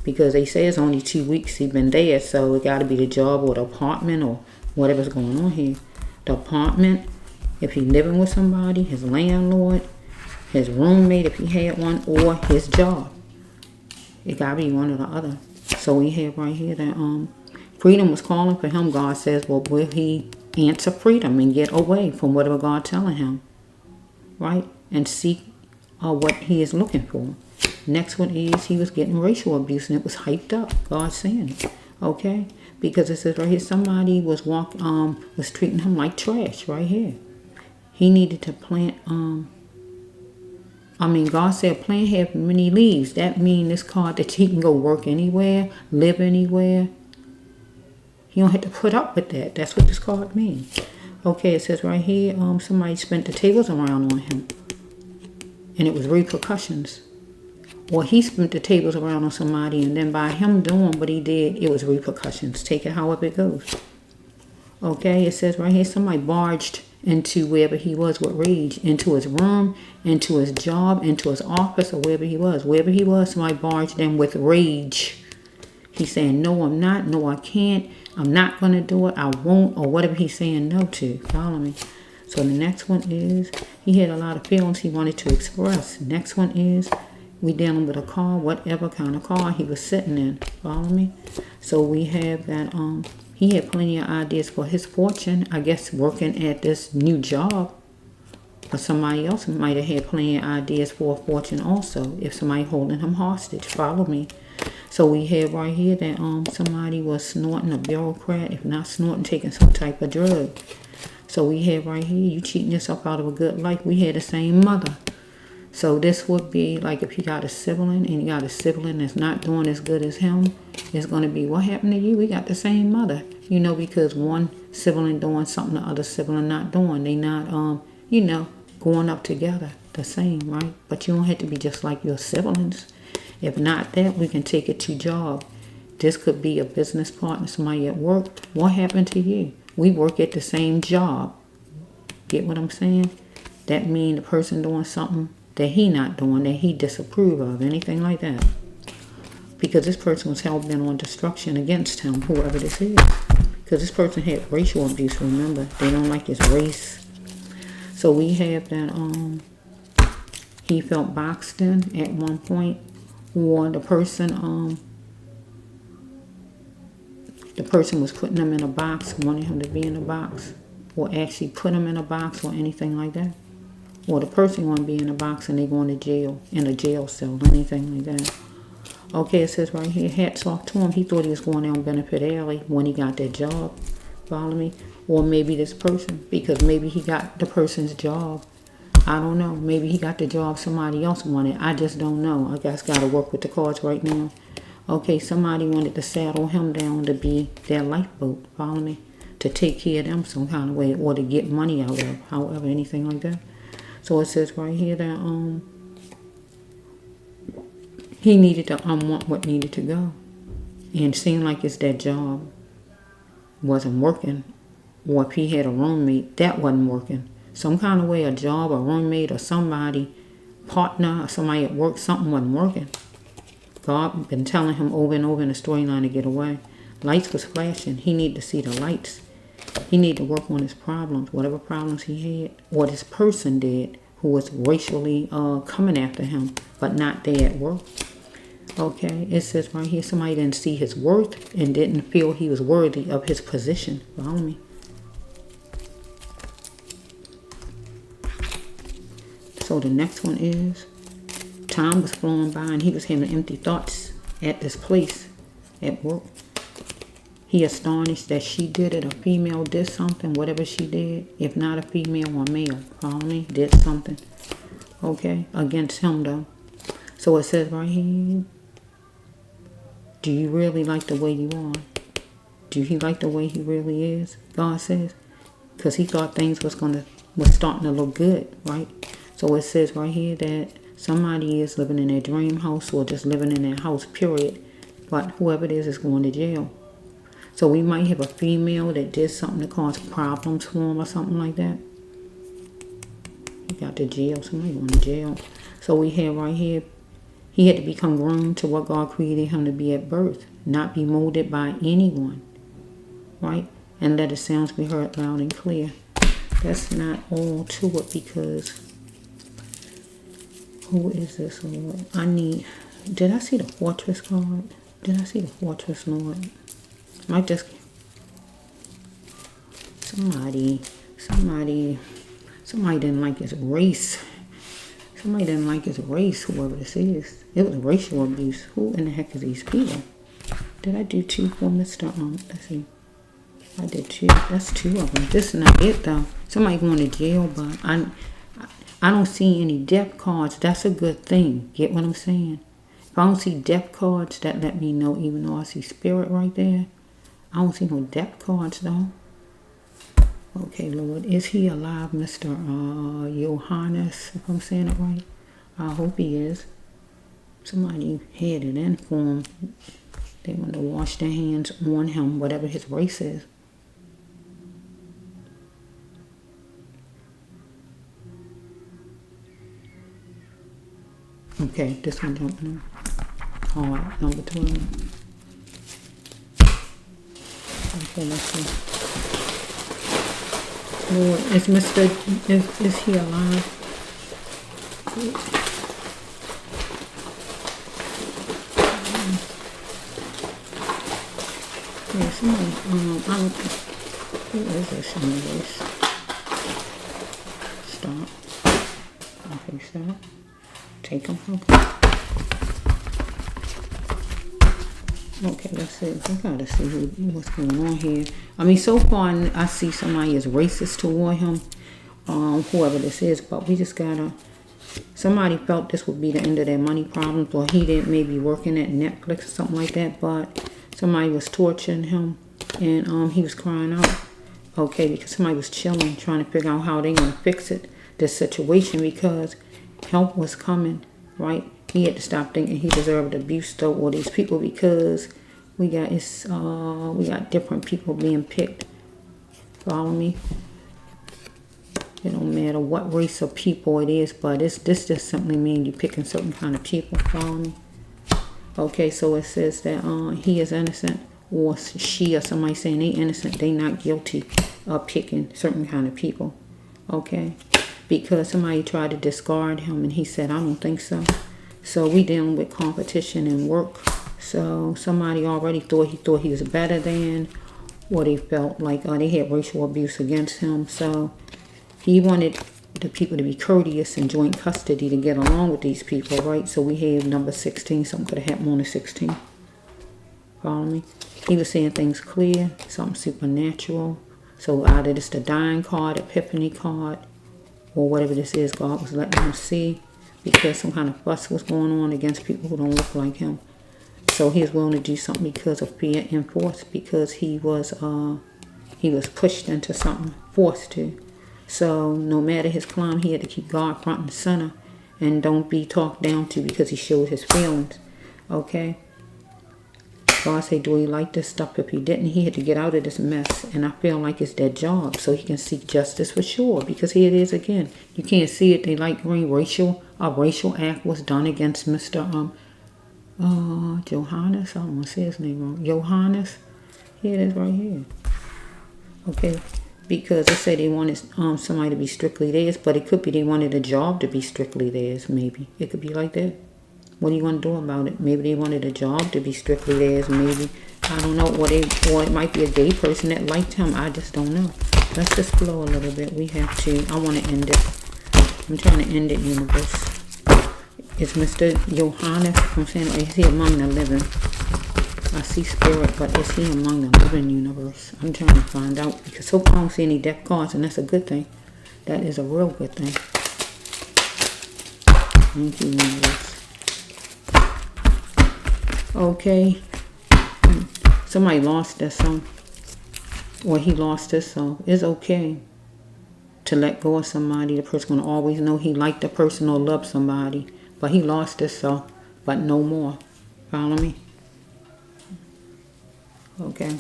Because they say it's only 2 weeks he been there. So it got to be the job or the apartment or whatever's going on here. The apartment, if he living with somebody, his landlord, his roommate if he had one, or his job. It got to be one or the other. So we have right here that freedom was calling for him. God says, well, will he answer freedom and get away from whatever God telling him? Right? And seek what he is looking for. Next one is he was getting racial abuse, and it was hyped up. God saying it. Okay? Because it says right here, somebody was was treating him like trash right here. He needed to plant, God said plant have many leaves. That means this card that he can go work anywhere, live anywhere. He don't have to put up with that. That's what this card means. Okay, it says right here, somebody spent the tables around on him. And it was repercussions. Or he spent the tables around on somebody, and then by him doing what he did, it was repercussions. Take it however it goes. Okay, it says right here, somebody barged into wherever he was with rage, into his room, into his job, into his office, or wherever he was. Wherever he was, somebody barged in with rage. He's saying, no, I'm not. No, I can't. I'm not going to do it. I won't. Or whatever he's saying no to. Follow me. So the next one is, he had a lot of feelings he wanted to express. Next one is, we dealing with a car, whatever kind of car he was sitting in. Follow me? So we have that, he had plenty of ideas for his fortune. I guess working at this new job. Or somebody else might have had plenty of ideas for a fortune also. If somebody holding him hostage. Follow me? So we have right here that somebody was snorting, a bureaucrat. If not snorting, taking some type of drug. So we have right here, you cheating yourself out of a good life. We had the same mother. So this would be like if you got a sibling and you got a sibling that's not doing as good as him, it's going to be, what happened to you? We got the same mother. You know, because one sibling doing something the other sibling not doing. They not, going up together the same, right? But you don't have to be just like your siblings. If not that, we can take it to job. This could be a business partner, somebody at work. What happened to you? We work at the same job. Get what I'm saying? That means the person doing something that he not doing, that he disapprove of, anything like that. Because this person was hell-bent on destruction against him, whoever this is. Because this person had racial abuse, remember. They don't like his race. So we have that he felt boxed in at one point. Or the person was putting him in a box, wanting him to be in a box. Or actually put him in a box or anything like that. Or the person want to be in a box and they going to jail, in a jail cell, anything like that. Okay, it says right here, hats off to him. He thought he was going down Benefit Alley when he got that job. Follow me? Or maybe this person, because maybe he got the person's job. I don't know. Maybe he got the job somebody else wanted. I just don't know. I guess got to work with the cards right now. Okay, somebody wanted to saddle him down to be their lifeboat. Follow me? To take care of them some kind of way, or to get money out of, however, anything like that. So it says right here that he needed to want what needed to go. And it seemed like it's that job wasn't working. Or if he had a roommate, that wasn't working. Some kind of way, a job, a roommate, or somebody, partner, or somebody at work, something wasn't working. God been telling him over and over in the storyline to get away. Lights was flashing. He needed to see the lights. He needed to work on his problems, whatever problems he had, or this person did, who was racially coming after him, but not there at work. Okay, it says right here, somebody didn't see his worth and didn't feel he was worthy of his position. Follow me? So the next one is, time was flowing by and he was having empty thoughts at this place at work. He astonished that she did it. A female did something, whatever she did. If not a female or male, follow me, did something. Okay, against him though. So it says right here, do you really like the way you are? Do you like the way he really is? God says, because he thought things was starting to look good, right? So it says right here that somebody is living in their dream house or just living in their house, period. But whoever it is going to jail. So we might have a female that did something to cause problems for him or something like that. He got to jail. Somebody going to jail. So we have right here, he had to become groomed to what God created him to be at birth. Not be molded by anyone. Right? And let his sounds be heard loud and clear. That's not all to it because... Who is this, Lord? Did I see the Fortress card? Did I see the Fortress, Lord? Might just... Somebody didn't like his race. Somebody didn't like his race, whoever this is. It was racial abuse. Who in the heck are these people? Did I do 2 for Mr. Let's see. I did 2. That's 2 of them. This is not it, though. Somebody going to jail, but I don't see any death cards. That's a good thing. Get what I'm saying? If I don't see death cards, that let me know, even though I see spirit right there. I don't see no death cards, though. Okay, Lord. Is he alive, Mr. Yohanes, if I'm saying it right? I hope he is. Somebody had it in for him. They want to wash their hands on him, whatever his race is. Okay, this one jumping in. Alright, number 12. Okay, let's see. Lord, is he alive? Yeah, somebody, who is this anyways? Stop. Okay, stop. Take them. Okay, let's see. I gotta see what's going on here. I mean, so far I see somebody is racist toward him, whoever this is. But we just gotta. Somebody felt this would be the end of their money problems, or he didn't maybe working at Netflix or something like that. But somebody was torturing him, and he was crying out. Okay, because somebody was chilling, trying to figure out how they gonna fix it, this situation, because help was coming, right? He had to stop thinking he deserved abuse though, or these people, because we got different people being picked. Follow me? It don't matter what race of people it is, but this just simply means you're picking certain kind of people. Follow me? Okay, so it says that he is innocent, or she, or somebody saying they innocent, they not guilty of picking certain kind of people. Okay? Because somebody tried to discard him and he said, I don't think so. So we dealing with competition and work. So somebody already thought he was better than, or they felt like they had racial abuse against him. So he wanted the people to be courteous and joint custody to get along with these people, right? So we have number 16. Something could have happened on the 16th. Follow me? He was seeing things clear, something supernatural. So either it's the dying card, epiphany card, or whatever this is God was letting him see, because some kind of fuss was going on against people who don't look like him. So he was willing to do something because of fear and force, because he was pushed into something, forced to. So no matter his climb, he had to keep God front and center and don't be talked down to because he showed his feelings. Okay? God said, do he like this stuff? If he didn't, he had to get out of this mess. And I feel like it's their job, so he can seek justice for sure. Because here it is again. You can't see it. They like green. A racial act was done against Mr. Yohanes. I don't want to say his name wrong. Yohanes. Here it is right here. Okay. Because they say they wanted somebody to be strictly theirs, but it could be they wanted a job to be strictly theirs, maybe. It could be like that. What do you want to do about it? Maybe they wanted a job to be strictly theirs, maybe. I don't know. Or it might be a gay person that liked him. I just don't know. Let's just flow a little bit. We have to. I want to end it. I'm trying to end it, universe. It's Mr. Yohanes. I'm saying, is he among the living? I see spirit, but is he among the living, universe? I'm trying to find out. Because so far I don't see any death cards, and that's a good thing. That is a real good thing. Thank you, universe. Okay, somebody lost their son, or he lost his son. It's okay to let go of somebody. The person gonna always know he liked the person or loved somebody, but he lost his son, but no more. Follow me? Okay.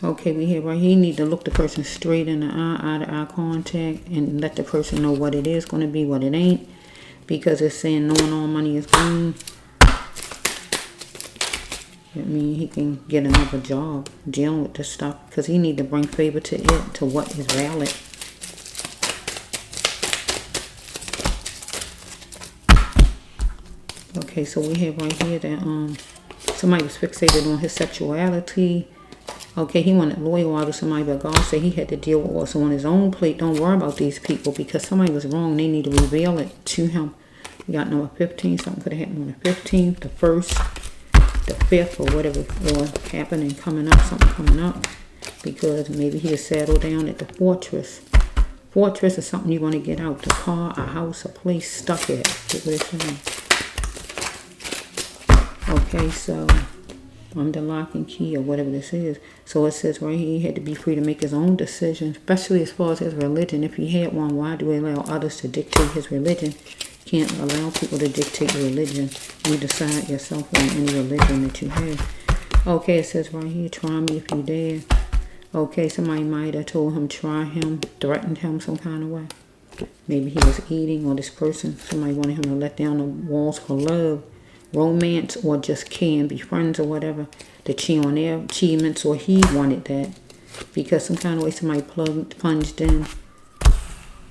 Okay, we here right here. You need to look the person straight in the eye to eye contact, and let the person know what it is going to be, what it ain't. Because it's saying knowing all money is green. That means he can get another job dealing with this stuff. Because he need to bring favor to it, to what is valid. Okay, so we have right here that somebody was fixated on his sexuality. Okay, he wanted loyal out of somebody, but God said he had to deal with also on his own plate. Don't worry about these people, because somebody was wrong. They need to reveal it to him. We got number 15. Something could have happened on the 15th, the 1st, the 5th, or whatever, or happening, coming up, something coming up. Because maybe he'll settle down at the fortress. Fortress is something you want to get out. The car, a house, a place stuck at. Get what it's saying. Okay, so under lock and key, or whatever this is. So it says right here, he had to be free to make his own decisions, especially as far as his religion. If he had one, why do he allow others to dictate his religion? Can't allow people to dictate your religion. You decide yourself on any religion that you have. Okay, it says right here, try me if you dare. Okay, somebody might have told him, try him, threatened him some kind of way. Maybe he was eating, or this person, somebody wanted him to let down the walls for love, romance, or just care and be friends or whatever, to cheat on their achievements, or he wanted that because some kind of way somebody plunged in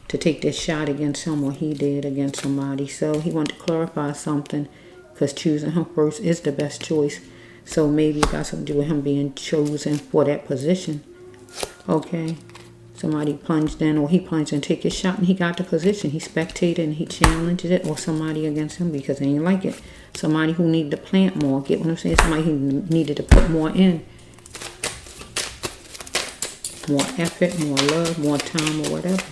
to take this shot against him, or he did against somebody. So he wanted to clarify something, because choosing him first is the best choice. So maybe it got something to do with him being chosen for that position. Okay, somebody plunged in, or he plunged in, take his shot, and he got the position. He spectated and he challenged it, or somebody against him because they didn't like it. Somebody who needed to plant more. Get what I'm saying? Somebody who needed to put more in. More effort, more love, more time, or whatever.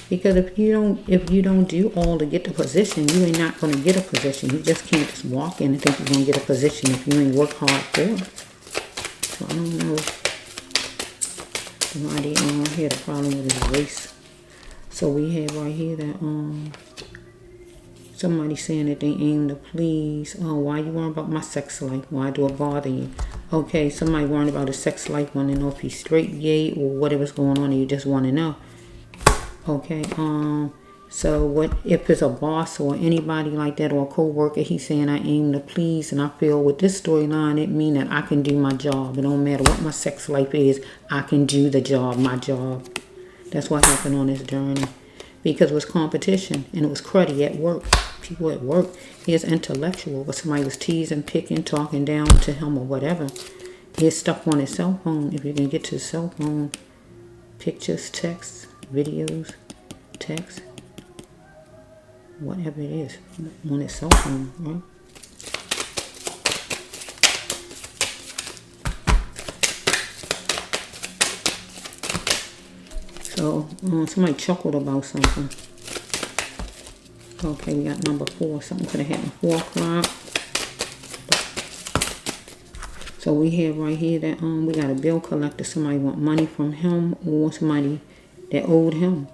Because if you don't do all to get the position, you ain't not going to get a position. You just can't just walk in and think you're going to get a position if you ain't work hard for it. So I don't know. Somebody here the problem with his race. So we have right here that somebody saying that they aim to please. Oh, why you worrying about my sex life? Why do it bother you? Okay, somebody worrying about his sex life, want to know if he's straight, gay, or whatever's going on, and you just want to know. Okay, so what if it's a boss or anybody like that, or a co-worker, he's saying I aim to please, and I feel with this storyline, it means that I can do my job. It don't matter what my sex life is, I can do the job, my job. That's what happened on this journey. Because it was competition, and it was cruddy at work. People at work, he is intellectual, but somebody was teasing, picking, talking down to him or whatever. Here's stuff on his cell phone. If you can get to his cell phone, pictures, text, videos, text, whatever it is on his cell phone, right? So somebody chuckled about something. Okay, we got number 4. Something could have happened 4 o'clock. So we have right here that we got a bill collector. Somebody want money from him or somebody that owed him.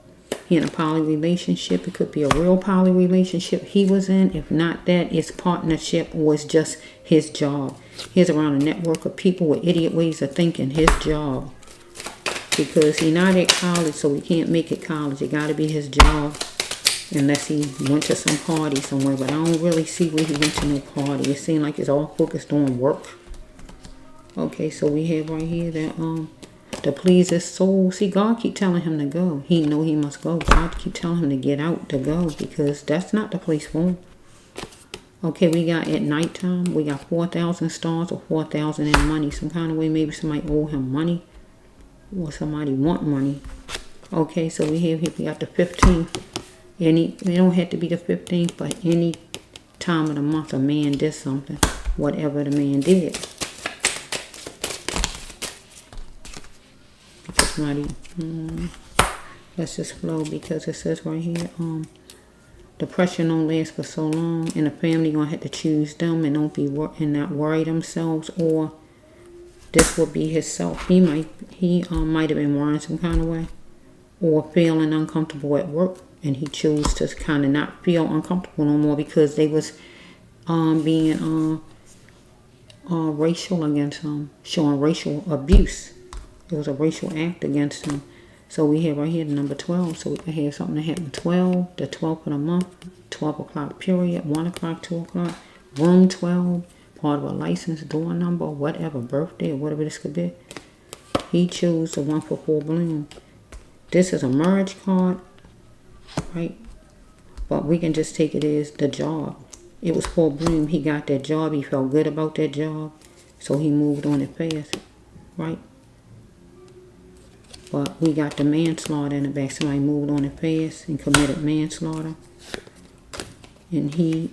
He in a poly relationship. It could be a real poly relationship he was in. If not that, it's partnership or it's just his job. He's around a network of people with idiot ways of thinking. His job. Because he not at college, so he can't make it college. It got to be his job. Unless he went to some party somewhere. But I don't really see where he went to no party. It seemed like it's all focused on work. Okay, so we have right here that to please his soul. See, God keep telling him to go. He know he must go. God keep telling him to get out, to go. Because that's not the place for him. Okay, we got at nighttime. We got 4,000 stars or 4,000 in money. Some kind of way maybe somebody owe him money. Or somebody want money. Okay, so we have here, we got the 15th. It don't have to be the 15th, but any time of the month a man did something. Whatever the man did. Because somebody, let's just flow because it says right here, depression don't last for so long and the family gonna have to choose them and don't be and not worry themselves, or this will be his self. He might have been worrying some kind of way or feeling uncomfortable at work, and he chose to kind of not feel uncomfortable no more because they was being racial against him, showing racial abuse. It was a racial act against him. So we have right here the number 12. So we can have something that happened 12, the 12th of the month, 12 o'clock period, 1 o'clock, 2 o'clock, room 12. Part of a license, door number, whatever, birthday, or whatever this could be. He chose the 1 for 4 bloom. This is a marriage card, right? But we can just take it as the job. It was 4 bloom. He got that job. He felt good about that job. So he moved on it fast, right? But we got the manslaughter in the back. Somebody moved on it fast and committed manslaughter. And he,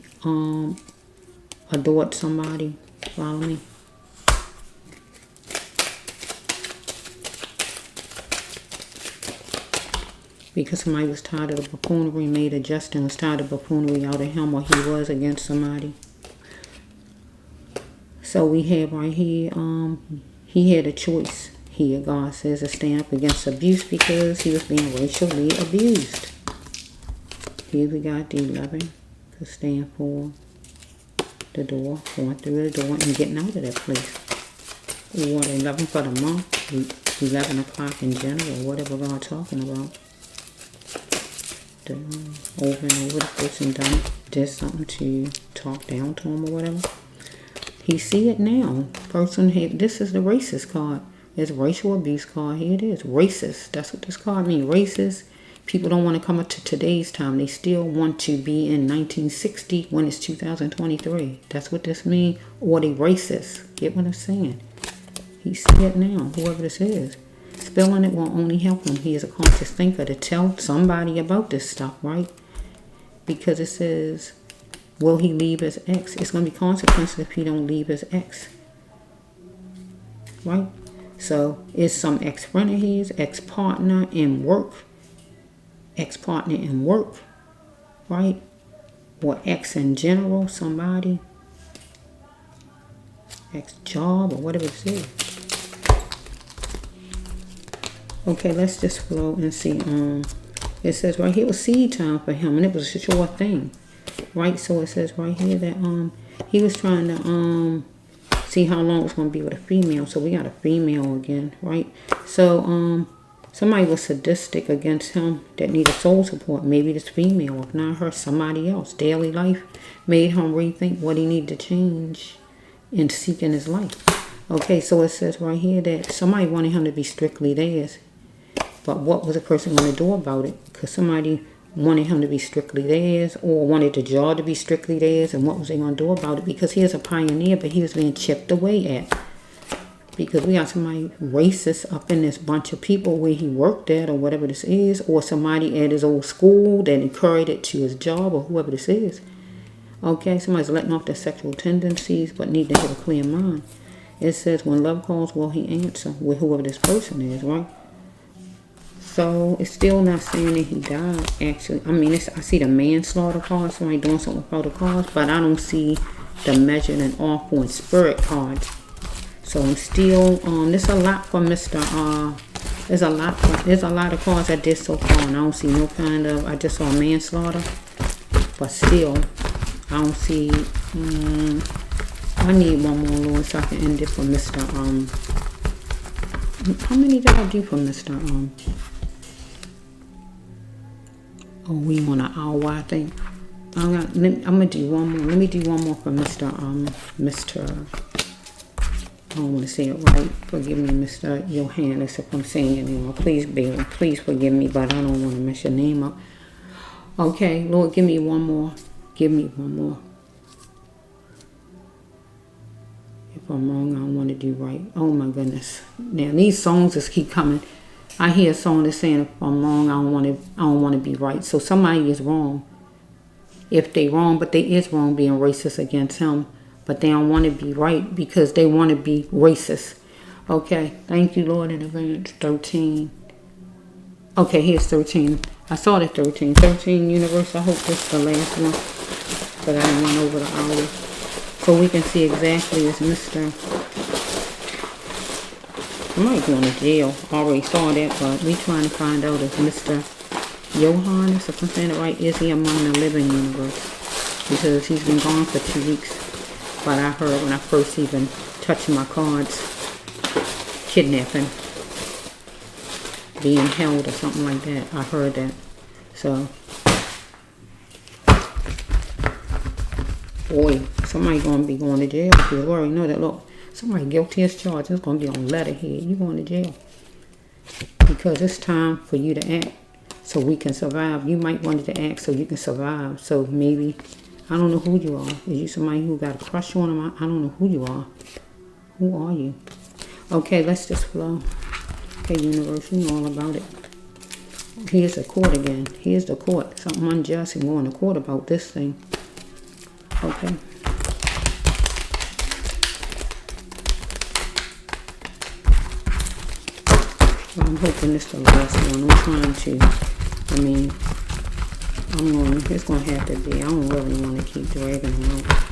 adored somebody. Follow me. Because somebody was tired of the buffoonery, made a Justin was tired of buffoonery out of him, or he was against somebody. So we have right here, he had a choice. Here God says to stand up against abuse because he was being racially abused. Here we got the 11 to stand for the door, going through the door and getting out of that place. Or 11 for the month, 11 o'clock in general, whatever God talking about. Over and over the person did something to talk down to him or whatever. He see it now. Person here, this is the racist card. It's racial abuse card. Here it is. Racist. That's what this card means. Racist. People don't want to come up to today's time. They still want to be in 1960 when it's 2023. That's what this means. Or they racist. Get what I'm saying? He see it now, whoever this is. Spelling it will only help him. He is a conscious thinker to tell somebody about this stuff, right? Because it says, will he leave his ex? It's going to be consequences if he don't leave his ex. Right? So, it's some ex-friend of his, ex-partner in work. Ex-partner in work, right? Or ex in general, somebody. Ex-job or whatever it is. Okay, let's just flow and see. It says right here it was seed time for him, and it was a sure thing, right? So it says right here that he was trying to see how long it was going to be with a female. So we got a female again, right? So somebody was sadistic against him that needed soul support. Maybe this female, if not her, somebody else. Daily life made him rethink what he needed to change in seeking his life. Okay, so it says right here that somebody wanted him to be strictly theirs. But what was the person going to do about it? Because somebody wanted him to be strictly theirs or wanted the job to be strictly theirs. And what was they going to do about it? Because he is a pioneer, but he was being chipped away at. because we got somebody racist up in this bunch of people where he worked at or whatever this is, or somebody at his old school that encouraged it to his job or whoever this is. Okay, somebody's letting off their sexual tendencies but need to have a clear mind. It says when love calls, will he answer with whoever this person is, right? So it's still not saying that he died, actually. I mean, I see the manslaughter card, somebody doing something with other cards, but I don't see the measured and off point spirit cards. So I'm still there's a lot for Mr. There's a lot of cards I did so far, and I don't see no kind of, I just saw manslaughter, but still I don't see. I need one more, Lord, so I can end it for Mr. How many did I do for Mr. Oh, we on an hour, I think. I'm gonna do one more. Let me do one more for Mr. I don't want to say it right. Forgive me, Mr. Yohanes, if I'm saying your name. Please forgive me, but I don't want to mess your name up. Okay, Lord, give me one more. Give me one more. If I'm wrong, I don't want to do right. Oh my goodness. Now these songs just keep coming. I hear a song that's saying if I'm wrong, I don't want to be right. So somebody is wrong. If they wrong, but they is wrong being racist against him. But they don't want to be right because they want to be racist. Okay, thank you, Lord, in advance. 13. Okay, here's 13. I saw the 13. 13 universe. I hope this is the last one. But I didn't run over the hour. So we can see exactly as Mr. I might go to jail. Already saw that, but we trying to find out if Mr. Yohanes, if I'm saying it right, is he among the living universe? Because he's been gone for 2 weeks. But I heard when I first even touched my cards, kidnapping, being held or something like that. I heard that. So, boy, somebody going to be going to jail. You already know that. Look, somebody guilty as charged. It's going to be on letterhead. You're going to jail. Because it's time for you to act so we can survive. You might want to act so you can survive. So maybe, I don't know who you are. Is you somebody who got a crush on him? I don't know who you are. Who are you? Okay, let's just flow. Okay, universe, you know all about it. Here's the court again. Here's the court. Something unjust and going to court about this thing. Okay. Well, I'm hoping this is the last one. I'm trying to, it's going to have to be. I don't really want to keep dragging them out.